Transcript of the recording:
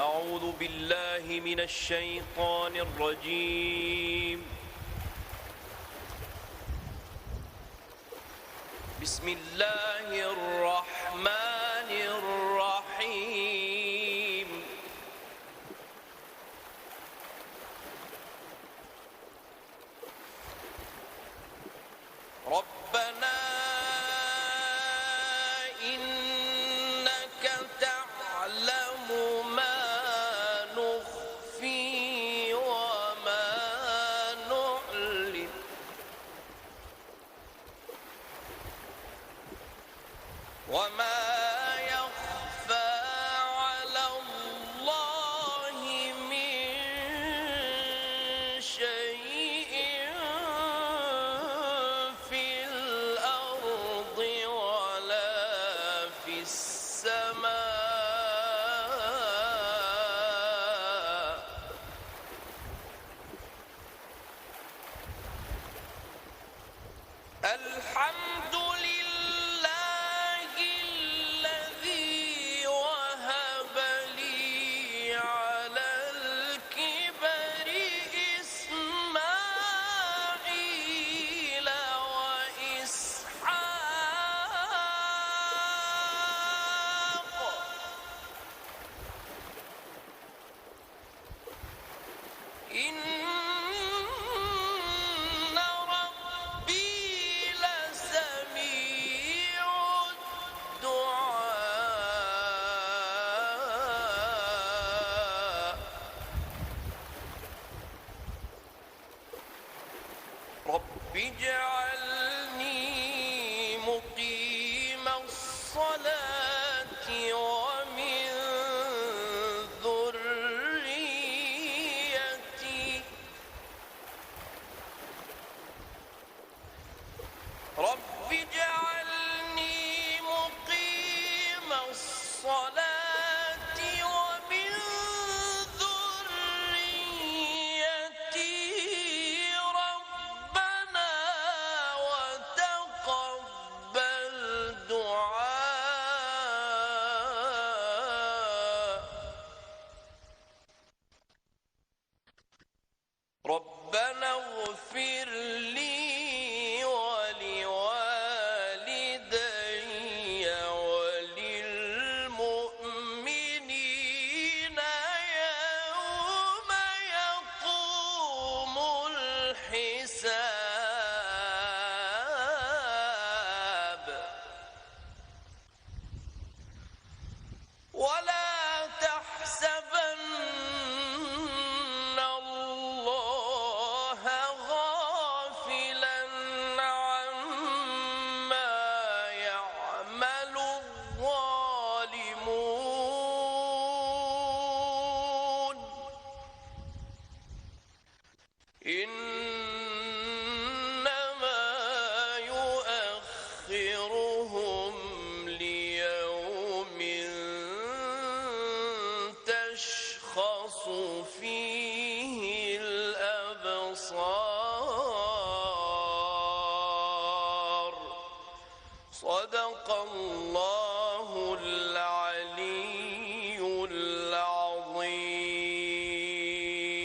أعوذ بالله من الشيطان الرجيم. بسم الله الرحمن الرحيم. ربنا إنك تعلم ما نخفي وما نعلن وما يخفى على الله من شيء في الأرض ولا في السماء. الحمد لله الذي وهب لي على الكبر إسماعيل وإسحاق إن ربي لسميع الدعاء. رب اجعلني مقيم الصلاة ومن ذريتي رب اجعلني مقيم الصلاة ومن ذريتي ربنا وتقبل دعاء. ربنا اغفر لي ولوالدي وللمؤمنين يوم يقوم الحساب. ولا تحسبن الله غافلا عما يعمل الظالمون إنما يؤخرهم ليوم تشخص فيه الأبصار. صدق الله العظيم.